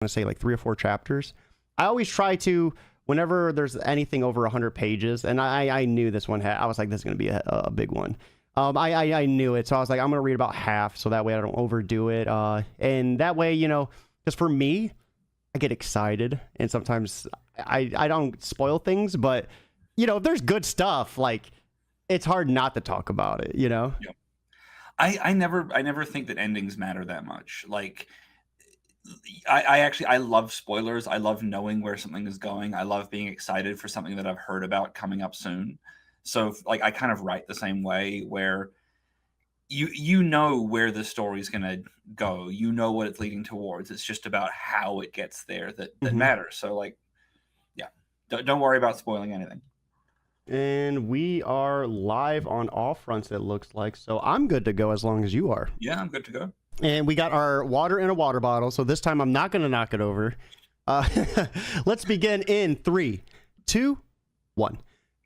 to say like 3 or 4 chapters. I always try to, whenever there's anything over 100 pages, and I knew this one I was like, this is going to be a big one. I knew it, so I was like, I'm going to read about half, so that way I don't overdo it. And that way, you know, because for me, I get excited, and sometimes I don't spoil things, but, you know, if there's good stuff, like, it's hard not to talk about it, you know? Yep. I never think that endings matter that much. Like, I love spoilers. I love knowing where something is going. I love being excited for something that I've heard about coming up soon. So like I kind of write the same way, where you know where the story's gonna go. You know what it's leading towards. It's just about how it gets there that matters. So like, yeah, don't worry about spoiling anything. And we are live on all fronts, it looks like. So I'm good to go as long as you are. Yeah, I'm good to go. And we got our water in a water bottle. So this time I'm not going to knock it over. Let's begin in 3, 2, 1.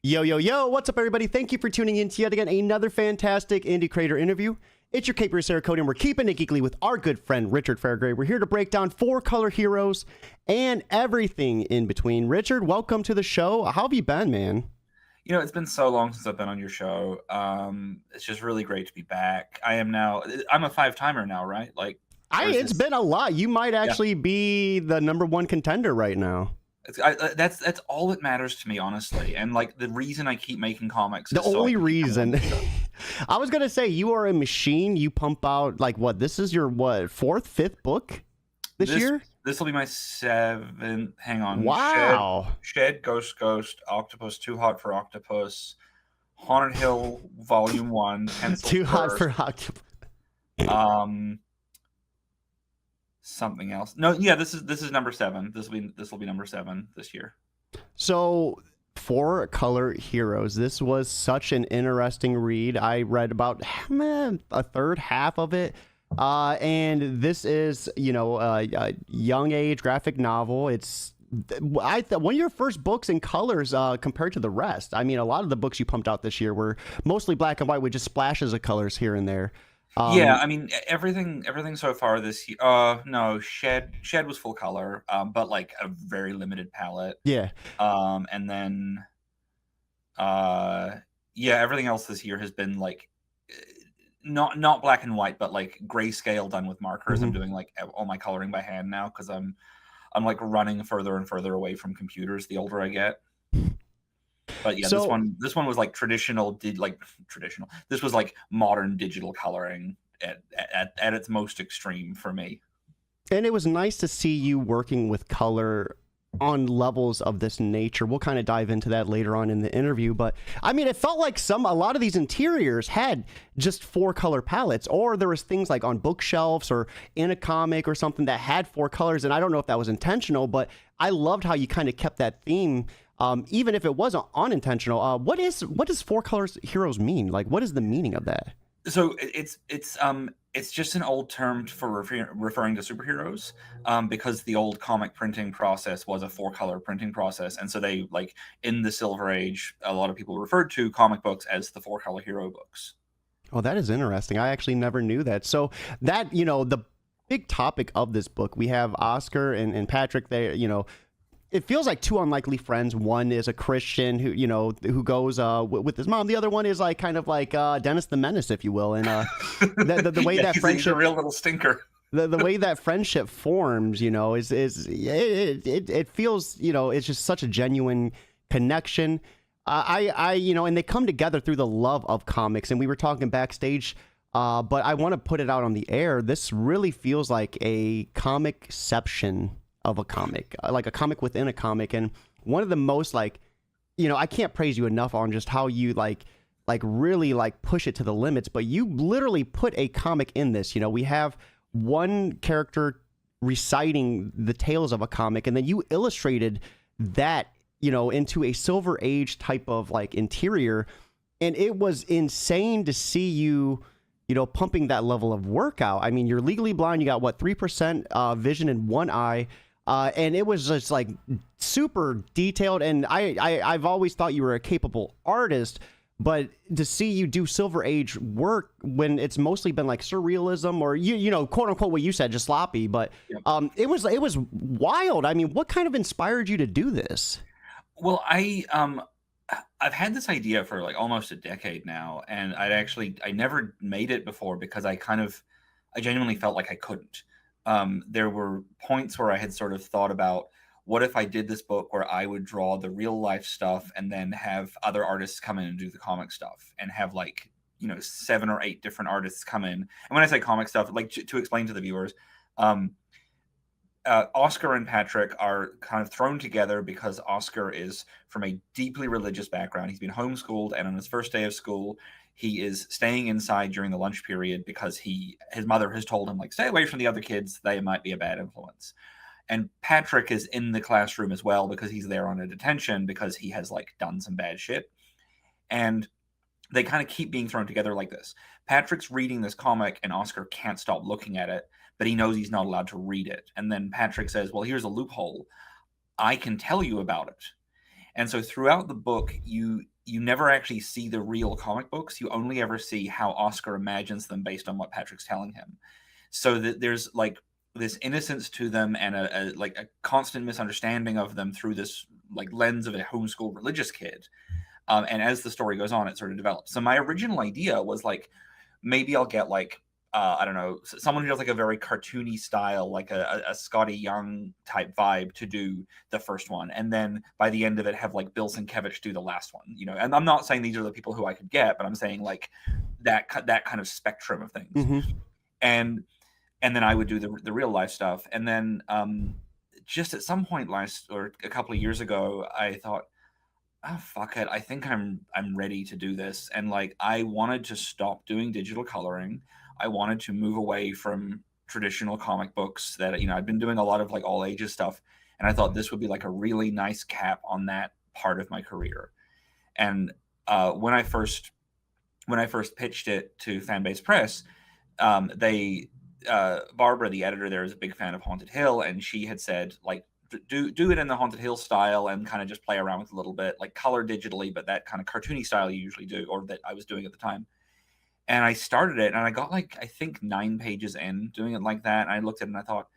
Yo, what's up, everybody? Thank you for tuning in to yet again another fantastic indie creator interview. It's your Caper Sarah Cody, and we're keeping it geekly with our good friend Richard Fairgray. We're here to break down 4-color heroes and everything in between. Richard, welcome to the show. How have you been, man? You know, it's been so long since I've been on your show. It's just really great to be back. I'm a 5-timer now, right? Like, it's been a lot. You might actually be the #1 contender right now. That's all that matters to me, honestly. And like the reason I keep making comics. The only reason. I was gonna say, you are a machine. You pump out like what? This is your 4th, 5th book this year. This will be my 7th. Hang on. Wow. Shed, Ghost, Octopus, Too Hot for Octopus, Haunted Hill, Volume 1, Too Hot for Octopus. Something else. No, yeah, this is number 7. This will be number 7 this year. So 4-color heroes. This was such an interesting read. I read about a third half of it. And this is, you know, a young age graphic novel. It's one of your first books in colors compared to the rest. I mean, a lot of the books you pumped out this year were mostly black and white with just splashes of colors here and there. Yeah, I mean, everything so far this year. No, Shed was full color, but like a very limited palette. Yeah. And then, yeah, everything else this year has been like not black and white, but like grayscale done with markers. I'm doing like all my coloring by hand now because I'm like running further and further away from computers the older I get. But yeah, this one was like traditional. This was like modern digital coloring at its most extreme for me. And it was nice to see you working with color on levels of this nature. We'll kind of dive into that later on in the interview, but I mean, it felt like a lot of these interiors had just 4-color palettes, or there was things like on bookshelves or in a comic or something that had 4 colors. And I don't know if that was intentional, but I loved how you kind of kept that theme. Even if it wasn't unintentional. What does 4-color heroes mean? Like, what is the meaning of that? So it's just an old term for referring to superheroes, because the old comic printing process was a 4-color printing process, and so they, like, in the Silver Age, a lot of people referred to comic books as the 4-color hero books. Oh, that is interesting. I actually never knew that. So that, you know, the big topic of this book, we have Oscar and Patrick. They, you know, it feels like 2 unlikely friends. One is a Christian who goes with his mom. The other one is like kind of like Dennis the Menace, if you will. And the way that friendship, he's a real little stinker. The way that friendship forms, you know, it feels, you know, it's just such a genuine connection. You know, and they come together through the love of comics. And we were talking backstage, but I want to put it out on the air. This really feels like a comicception of a comic, like a comic within a comic. And one of the most, like, you know, I can't praise you enough on just how you like really like push it to the limits, but you literally put a comic in this. You know, we have one character reciting the tales of a comic, and then you illustrated that, you know, into a Silver Age type of like interior. And it was insane to see you know, pumping that level of workout. I mean, you're legally blind. You got what, 3% vision in one eye. And it was just like super detailed. And I've always thought you were a capable artist, But to see you do Silver Age work when it's mostly been like surrealism or you know, quote unquote, what you said, just sloppy, but it was wild. I mean, what kind of inspired you to do this? Well, I've had this idea for like almost a decade now, and I never made it before because I genuinely felt like I couldn't. There were points where I had sort of thought about, what if I did this book where I would draw the real life stuff and then have other artists come in and do the comic stuff, and have like, you know, 7 or 8 different artists come in. And when I say comic stuff, like to explain to the viewers, Oscar and Patrick are kind of thrown together because Oscar is from a deeply religious background. He's been homeschooled, and on his first day of school, he is staying inside during the lunch period because his mother has told him, like, stay away from the other kids. They might be a bad influence. And Patrick is in the classroom as well because he's there on a detention because he has like done some bad shit. And they kind of keep being thrown together like this. Patrick's reading this comic and Oscar can't stop looking at it, but he knows he's not allowed to read it. And then Patrick says, well, here's a loophole. I can tell you about it. And so throughout the book, you never actually see the real comic books. You only ever see how Oscar imagines them based on what Patrick's telling him. So that there's like this innocence to them and a constant misunderstanding of them through this like lens of a homeschooled religious kid. And as the story goes on, it sort of develops. So my original idea was like, maybe I'll get like, I don't know, someone who does like a very cartoony style, like a Scotty Young type vibe to do the first one. And then by the end of it, have like Bill Sienkiewicz do the last one, you know. And I'm not saying these are the people who I could get, but I'm saying like that kind of spectrum of things. Mm-hmm. And then I would do the real life stuff. And then just at some point a couple of years ago, I thought, oh, fuck it. I think I'm ready to do this. And like, I wanted to stop doing digital coloring. I wanted to move away from traditional comic books that, you know, I'd been doing a lot of like all ages stuff. And I thought this would be like a really nice cap on that part of my career. And when I first pitched it to Fanbase Press, Barbara, the editor there, is a big fan of Haunted Hill, and she had said, like, do it in the Haunted Hill style and kind of just play around with a little bit, like color digitally, but that kind of cartoony style you usually do, or that I was doing at the time. And I started it, and I got like, I think 9 pages in doing it like that. And I looked at it and I thought,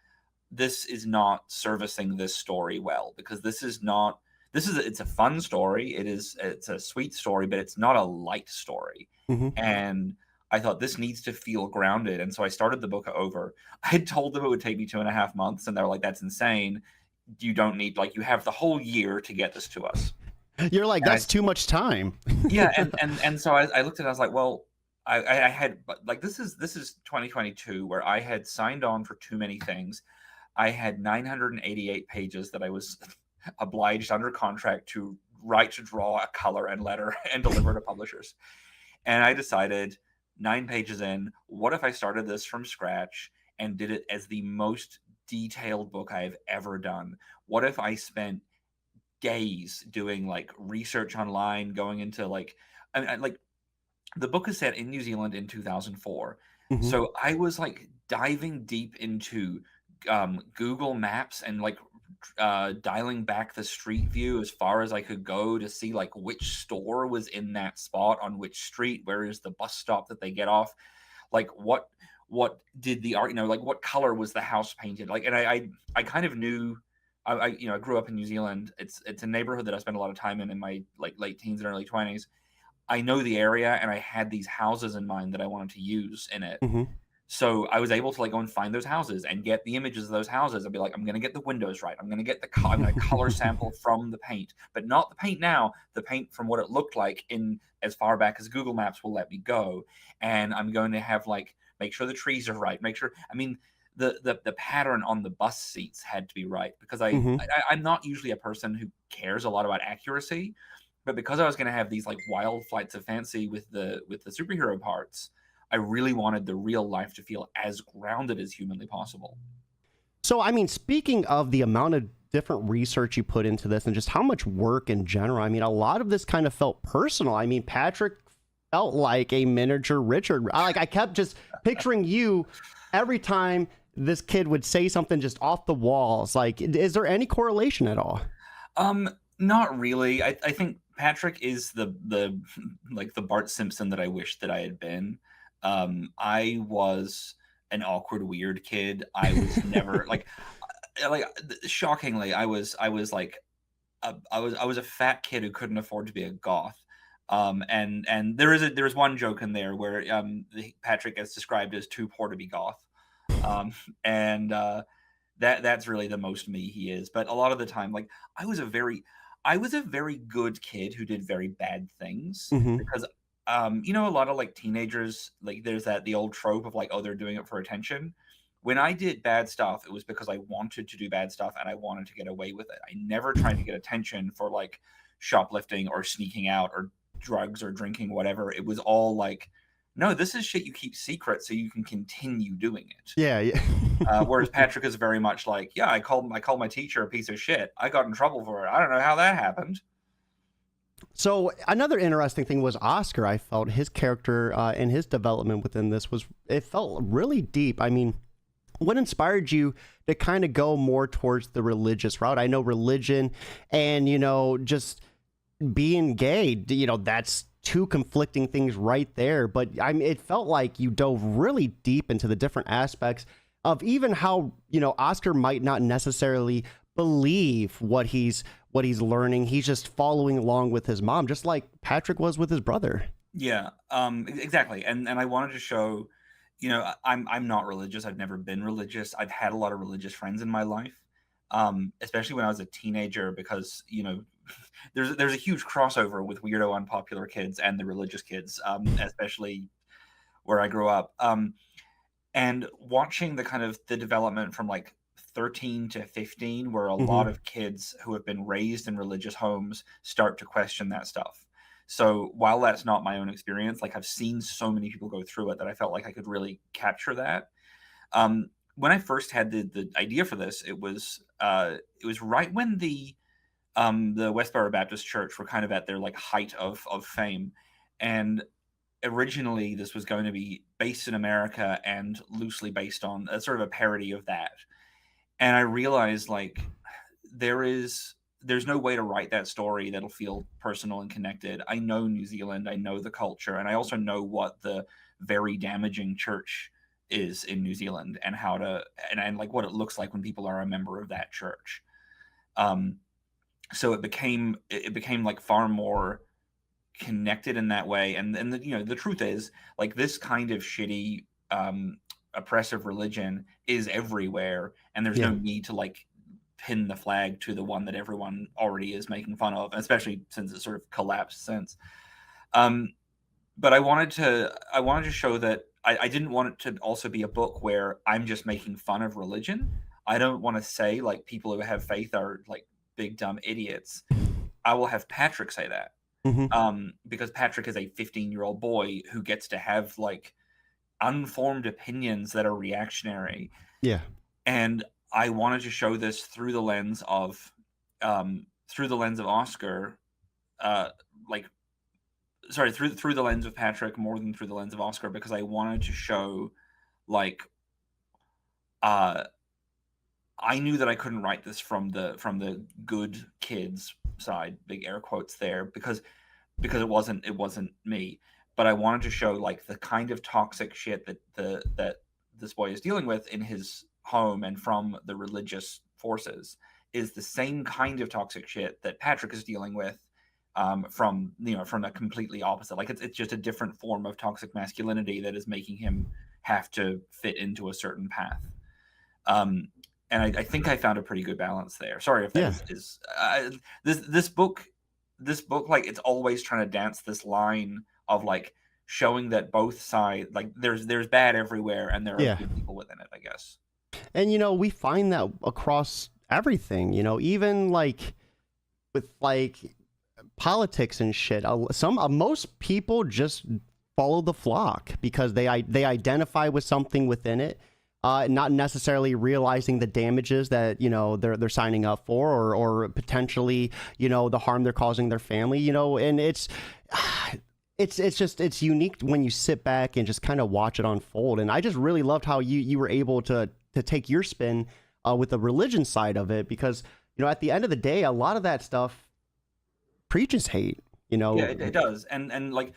this is not servicing this story well, because it's a fun story. It's a sweet story, but it's not a light story. Mm-hmm. And I thought this needs to feel grounded. And so I started the book over. I had told them it would take me 2.5 months, and they're like, that's insane. You don't need, like, you have the whole year to get this to us. You're like, that's too much time. Yeah. And so I looked at it, I was like, well, I had, like, this is 2022 where I had signed on for too many things. I had 988 pages that I was obliged under contract to write, to draw, a color, and letter, and deliver to publishers. And I decided, 9 pages in, what if I started this from scratch and did it as the most detailed book I've ever done? What if I spent days doing like research online, going into like, like, the book is set in New Zealand in 2004. Mm-hmm. So I was like diving deep into Google Maps and like dialing back the street view as far as I could go to see like which store was in that spot on which street, where is the bus stop that they get off, like what did the art, you know, like what color was the house painted, like. And I kind of knew, I you know, I grew up in New Zealand. It's a neighborhood that I spent a lot of time in my like late teens and early 20s. I know the area, and I had these houses in mind that I wanted to use in it. Mm-hmm. So I was able to like go and find those houses and get the images of those houses. I'd be like, I'm going to get the windows right. I'm going to get I'm going to color sample from the paint, but not the paint now, the paint from what it looked like in as far back as Google Maps will let me go. And I'm going to have like, make sure the trees are right. Make sure, I mean, the pattern on the bus seats had to be right, because I'm not usually a person who cares a lot about accuracy, but because I was going to have these like wild flights of fancy with the superhero parts, I really wanted the real life to feel as grounded as humanly possible. So, I mean, speaking of the amount of different research you put into this and just how much work in general, I mean, a lot of this kind of felt personal. I mean, Patrick felt like a miniature Richard. I kept just picturing you every time this kid would say something just off the walls. Like, is there any correlation at all? Not really. I think Patrick is the like the Bart Simpson that I wish that I had been. I was an awkward, weird kid. I was never shockingly, I was a fat kid who couldn't afford to be a goth. And there's one joke in there where Patrick is described as too poor to be goth. And that's really the most me he is. But a lot of the time, like I was a very good kid who did very bad things Hmm. because a lot of like teenagers, like there's the old trope of like, oh, they're doing it for attention. When I did bad stuff, it was because I wanted to do bad stuff and I wanted to get away with it. I never tried to get attention for like shoplifting or sneaking out or drugs or drinking, whatever. It was all like, no, this is shit you keep secret so you can continue doing it. Yeah, yeah. Whereas Patrick is very much like, yeah, I called my teacher a piece of shit. I got in trouble for it. I don't know how that happened. So another interesting thing was Oscar. I felt his character and his development within this it felt really deep. I mean, what inspired you to kind of go more towards the religious route? I know religion and, just being gay, that's two conflicting things right there. But it felt like you dove really deep into the different aspects of even how, Oscar might not necessarily believe what he's learning. He's just following along with his mom, just like Patrick was with his brother. Yeah, exactly. And I wanted to show, I'm not religious. I've never been religious. I've had a lot of religious friends in my life, especially when I was a teenager, because there's a huge crossover with weirdo unpopular kids and the religious kids, especially where I grew up. And watching the kind of the development from like 13 to 15, where a lot of kids who have been raised in religious homes start to question that stuff. So while that's not my own experience, like I've seen so many people go through it that I felt like I could really capture that. When I first had the idea for this, it was right when the Westboro Baptist Church were kind of at their like height of fame, and originally this was going to be based in America and loosely based on a sort of a parody of that. And I realized like there's no way to write that story that'll feel personal and connected. I know New Zealand, I know the culture, and I also know what the very damaging church is in New Zealand and how to and like what it looks like when people are a member of that church. So it became like far more connected in that way. And the truth is like this kind of shitty oppressive religion is everywhere, and there's no need to like pin the flag to the one that everyone already is making fun of, especially since it sort of collapsed since. But I wanted to show that I didn't want it to also be a book where I'm just making fun of religion. I don't want to say like people who have faith are like big dumb idiots. I will have Patrick say that. Because Patrick is a 15-year-old boy who gets to have like unformed opinions that are reactionary. Yeah. And I wanted to show this through the lens of Oscar, through the lens of Patrick more than through the lens of Oscar, because I wanted to show like I knew that I couldn't write this from the good kids side, big air quotes there, because it wasn't me. But I wanted to show like the kind of toxic shit that this boy is dealing with in his home and from the religious forces is the same kind of toxic shit that Patrick is dealing with from a completely opposite. Like it's just a different form of toxic masculinity that is making him have to fit into a certain path. And I think I found a pretty good balance there. Sorry if that is this book like it's always trying to dance this line of like showing that both sides, like there's bad everywhere and there are good people within it, I guess. And we find that across everything, even like with like politics and shit. Most people just follow the flock because they identify with something within it. Not necessarily realizing the damages that they're signing up for, or potentially the harm they're causing their family. And it's unique when you sit back and just kind of watch it unfold. And I just really loved how you were able to take your spin with the religion side of it, because at the end of the day, a lot of that stuff preaches hate. You Yeah, know, it does. And like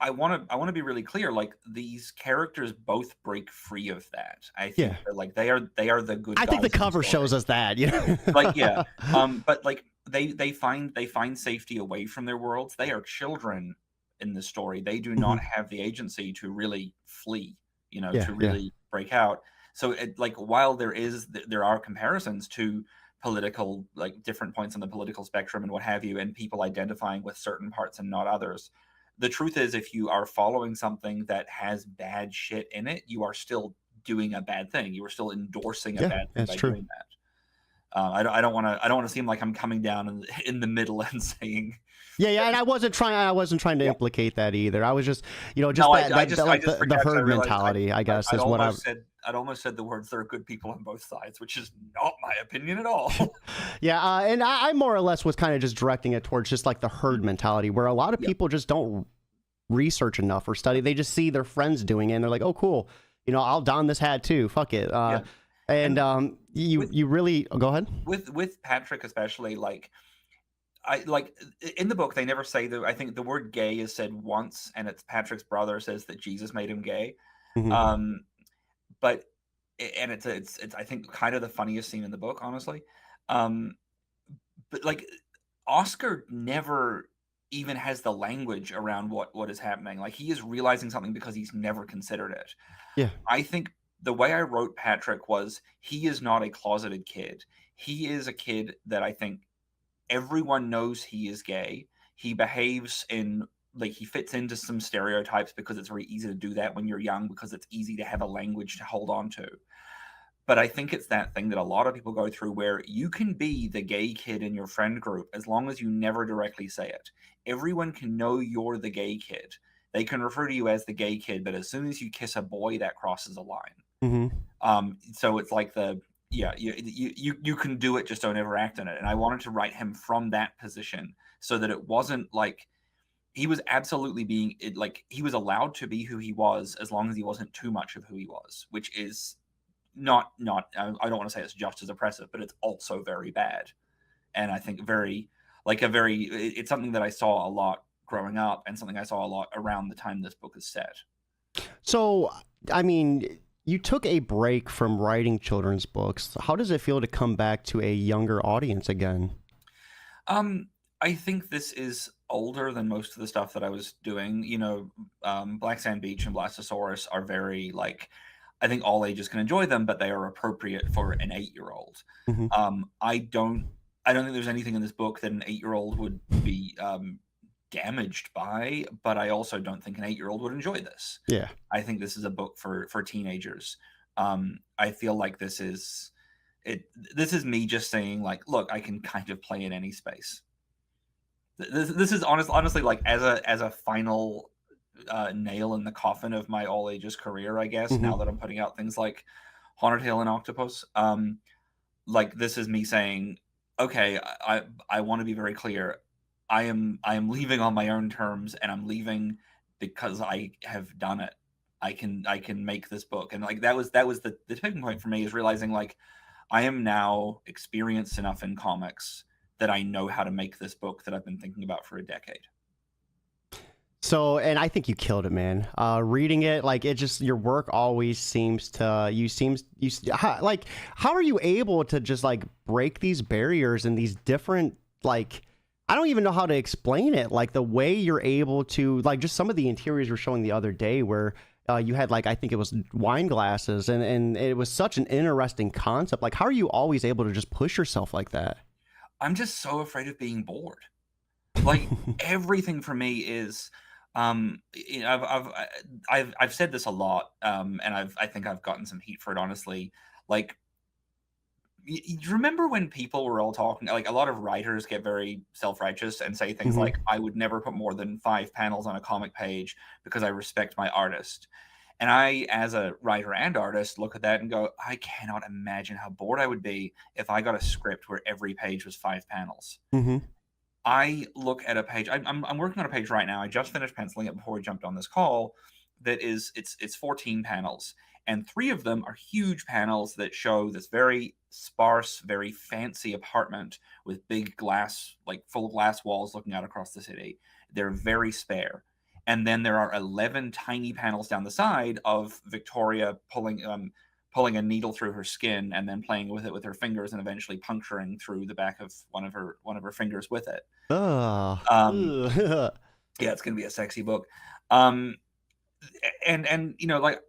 I want to be really clear, like these characters both break free of that. I yeah. think that like they are the good I think the guys in the cover story. shows us that. You Like, yeah. know. But like they find safety away from their worlds. They are children in the story. They do not Mhm. have the agency to really flee, Yeah, to yeah, really break out. So like while there are comparisons to political, like different points on the political spectrum and what have you, and people identifying with certain parts and not others. The truth is, if you are following something that has bad shit in it, you are still doing a bad thing. You are still endorsing a yeah. bad thing That's by true. doing that. I don't want to. I don't want to seem like I'm coming down in the middle and saying, Yeah, yeah, and I wasn't trying to yeah. implicate that either. I was just, just No, that I like just the forget. I herd realized mentality, I guess, I'd is what I. almost said the words, "There are good people on both sides," which is not my opinion at all. Yeah, and I more or less was kind of just directing it towards just like the herd mentality, where a lot of Yep. people just don't research enough or study. Yep. They just see their friends doing it, and they're like, "Oh, cool, I'll don this hat too. Fuck it." Yeah. And And you with you really go ahead. Patrick especially, like I like in the book they never say that. I think the word "gay" is said once, and it's Patrick's brother says that Jesus made him gay. Hmm. Um, but and it's I think kind of the funniest scene in the book, honestly. Um, but like Oscar never even has the language around what is happening. Like he is realizing something because he's never considered it. Yeah. I think the way I wrote Patrick was he is not a closeted kid. He is a kid that I think everyone knows he is gay. He behaves in like he fits into some stereotypes because it's very easy to do that when you're young because it's easy to have a language to hold on to. But I think it's that thing that a lot of people go through where you can be the gay kid in your friend group as long as you never directly say it. Everyone can know you're the gay kid. They can refer to you as the gay kid, but as soon as you kiss a boy, that crosses a line. Hmm. So it's like you can do it, just don't ever act on it. And I wanted to write him from that position so that it wasn't like he was absolutely like he was allowed to be who he was as long as he wasn't too much of who he was, which is not I don't want to say it's just as oppressive, but it's also very bad. And I think it's something that I saw a lot growing up and something I saw a lot around the time this book is set. So, I mean, you took a break from writing children's books. How does it feel to come back to a younger audience again? I think this is older than most of the stuff that I was doing. Black Sand Beach and Blastosaurus are very like I think all ages can enjoy them, but they are appropriate for an 8-year-old. Hmm. I don't think there's anything in this book that an 8-year-old would be damaged by, but I also don't think an 8-year-old would enjoy this. Yeah. I think this is a book for teenagers. I feel like this is it. This is me just saying like, look, I can kind of play in any space. This is honestly like as a final nail in the coffin of my all ages career, I guess. Hmm. Now that I'm putting out things like Haunted Hill and Octopus, like this is me saying, okay, I want to be very clear. I am leaving on my own terms, and I'm leaving because I have done it. I can make this book, and like that was the tipping point for me is realizing like I am now experienced enough in comics that I know how to make this book that I've been thinking about for a decade. So, and I think you killed it, man. Reading it, like it just your work always seems to like how are you able to just like break these barriers and these different like I don't even know how to explain it. Like the way you're able to like just some of the interiors you were showing the other day where you had like I think it was wine glasses and it was such an interesting concept. Like how are you always able to just push yourself like that? I'm just so afraid of being bored. Like everything for me is I've said this a lot, and I think I've gotten some heat for it, honestly. Like, you remember when people were all talking, like a lot of writers get very self-righteous and say things Hmm. like, I would never put more than 5 panels on a comic page because I respect my artist. And I, as a writer and artist, look at that and go, I cannot imagine how bored I would be if I got a script where every page was 5 panels. Hmm. I look at a page. I'm working on a page right now. I just finished penciling it before we jumped on this call. That is, it's 14 panels, and 3 of them are huge panels that show this very sparse, very fancy apartment with big glass, like full glass walls looking out across the city. They're very spare. And then there are 11 tiny panels down the side of Victoria pulling a needle through her skin and then playing with it with her fingers and eventually puncturing through the back of one of her fingers with it. Ugh. Yeah, it's gonna be a sexy book. And like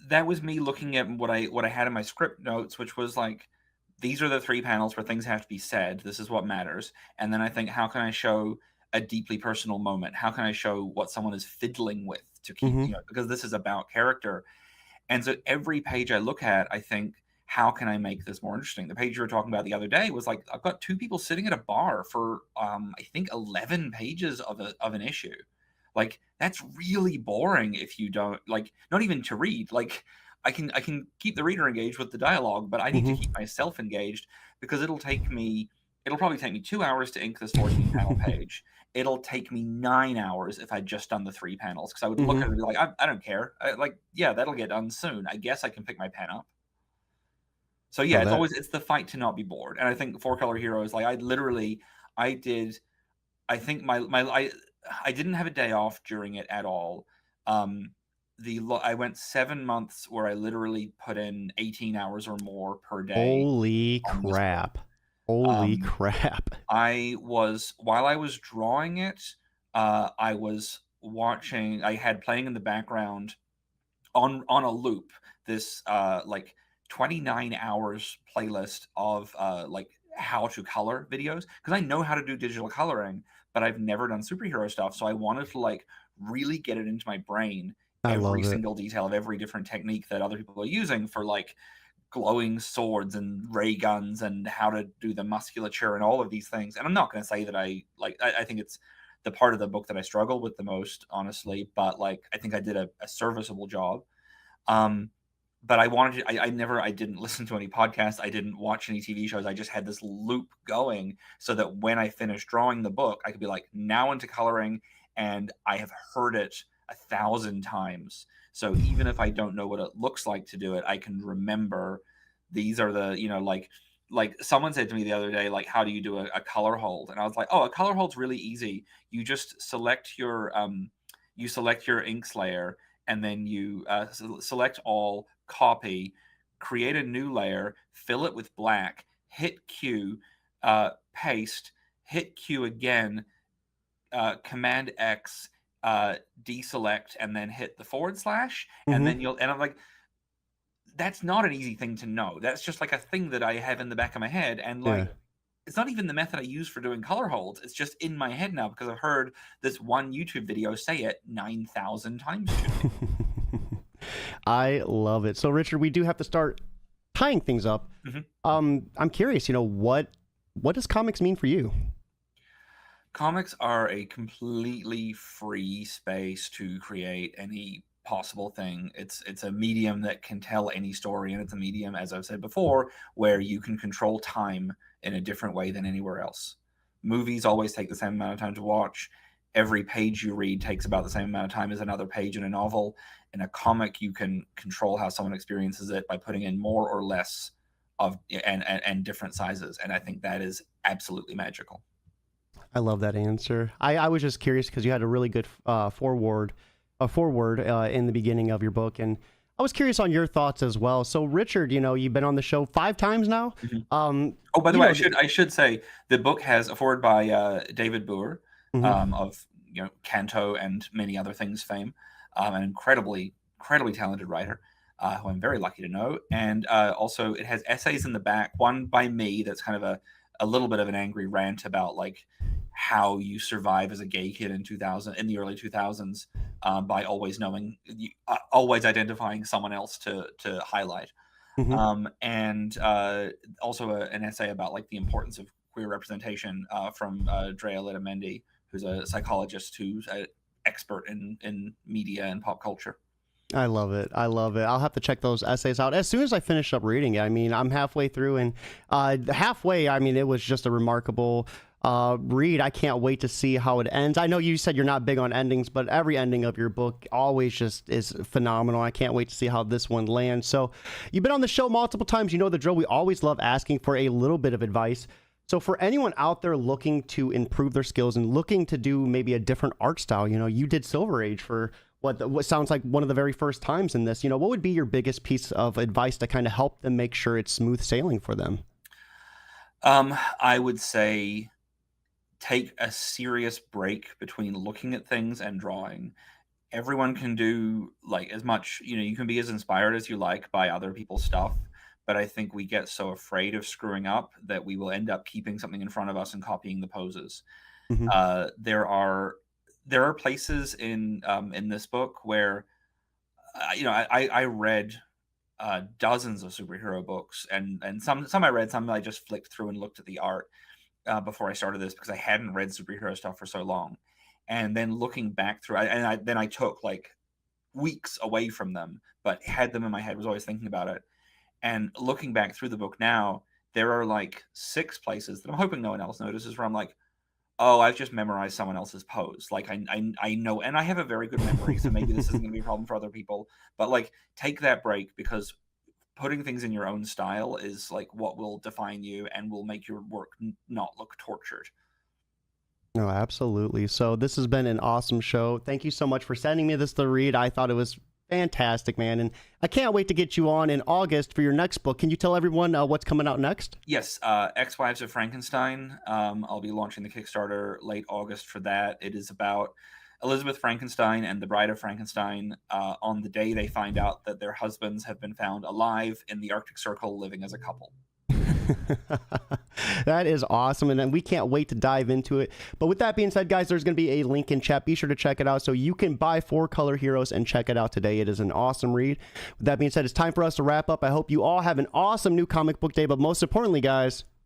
that was me looking at what I had in my script notes, which was like, these are the 3 panels where things have to be said. This is what matters. And then I think, how can I show a deeply personal moment? How can I show what someone is fiddling with to keep, because this is about character. And so every page I look at, I think, how can I make this more interesting? The page you were talking about the other day was like, I've got 2 people sitting at a bar for, I think 11 pages of an issue. Like, that's really boring if you don't, like, not even to read. Like, I can keep the reader engaged with the dialogue, but I need to keep myself engaged, because it'll probably take me 2 hours to ink this 14 panel page. It'll take me 9 hours if I'd just done the 3 panels, because I would look at it and be like, I don't care. Yeah, that'll get done soon. I guess I can pick my pen up. So yeah, it's the fight to not be bored. And I think 4-Color Heroes, like, I didn't have a day off during it at all. I went 7 months where I literally put in 18 hours or more per day. Holy crap. Holy crap. While I was drawing it, I was watching, I had playing in the background on a loop, this like 29 hours playlist of like how to color videos, because I know how to do digital coloring, but I've never done superhero stuff. So I wanted to like really get it into my brain, every single detail of every different technique that other people are using for like glowing swords and ray guns and how to do the musculature and all of these things. And I'm not going to say that I think it's the part of the book that I struggle with the most, honestly, but like, I think I did a serviceable job. But I didn't listen to any podcasts. I didn't watch any TV shows. I just had this loop going so that when I finished drawing the book, I could be like, now into coloring, and I have heard it 1,000 times. So even if I don't know what it looks like to do it, I can remember these are the, like someone said to me the other day, like, how do you do a color hold? And I was like, oh, a color hold's really easy. You just select your inks layer, and then you select all, copy, create a new layer, fill it with black, hit Q, paste, hit Q again, Command X, deselect, and then hit the /, and then and I'm like, that's not an easy thing to know. That's just like a thing that I have in the back of my head, and like, it's not even the method I use for doing color holds. It's just in my head now because I've heard this one YouTube video say it 9,000 times to me. I love it. So Richard, we do have to start tying things up. I'm curious, what does comics mean for you? Comics are a completely free space to create any possible thing. It's a medium that can tell any story, and it's a medium, as I've said before, where you can control time in a different way than anywhere else. Movies always take the same amount of time to watch. Every page you read takes about the same amount of time as another page in a novel. In a comic, you can control how someone experiences it by putting in more or less of and different sizes. And I think that is absolutely magical. I love that answer. I was just curious because you had a really good foreword in the beginning of your book, and I was curious on your thoughts as well. So Richard, you've been on the show 5 times now. Oh, by the way, I should say the book has a foreword by David Booher of CANTO and many other things fame, an incredibly talented writer who I'm very lucky to know. And also it has essays in the back, one by me that's kind of a little bit of an angry rant about like how you survive as a gay kid in the early 2000s by always always identifying someone else to highlight. And also an essay about like the importance of queer representation from Drea Letamendi, who's a psychologist who's an expert in media and pop culture. I love it. I'll have to check those essays out as soon as I finish up reading it. I mean, I'm halfway through, and halfway, I mean, it was just a remarkable read. I can't wait to see how it ends. I know you said you're not big on endings, but every ending of your book always just is phenomenal. I can't wait to see how this one lands. So you've been on the show multiple times. You know the drill. We always love asking for a little bit of advice. So for anyone out there looking to improve their skills and looking to do maybe a different art style, you did Silver Age for what sounds like one of the very first times in this. What would be your biggest piece of advice to kind of help them make sure it's smooth sailing for them? I would say take a serious break between looking at things and drawing. Everyone can do like as much, you can be as inspired as you like by other people's stuff, but I think we get so afraid of screwing up that we will end up keeping something in front of us and copying the poses. Hmm. There are places in this book where I read dozens of superhero books, and some I read, some I just flicked through and looked at the art before I started this because I hadn't read superhero stuff for so long. And then looking back through, then I took like weeks away from them, but had them in my head, was always thinking about it. And looking back through the book now, there are like 6 places that I'm hoping no one else notices where I'm like, oh, I've just memorized someone else's pose. Like I know, and I have a very good memory, so maybe this isn't going to be a problem for other people. But like, take that break, because putting things in your own style is like what will define you and will make your work not look tortured. No, absolutely. So this has been an awesome show. Thank you so much for sending me this to read. I thought it was fantastic, man. And I can't wait to get you on in August for your next book. Can you tell everyone what's coming out next? Yes, Ex-Wives of Frankenstein. I'll be launching the Kickstarter late August for that. It is about Elizabeth Frankenstein and the Bride of Frankenstein on the day they find out that their husbands have been found alive in the Arctic Circle living as a couple. That is awesome, and then we can't wait to dive into it. But with that being said, guys, there's going to be a link in chat. Be sure to check it out so you can buy 4-Color Heroes and check it out today. It is an awesome read. With that being said, it's time for us to wrap up. I hope you all have an awesome new comic book day, but most importantly, guys,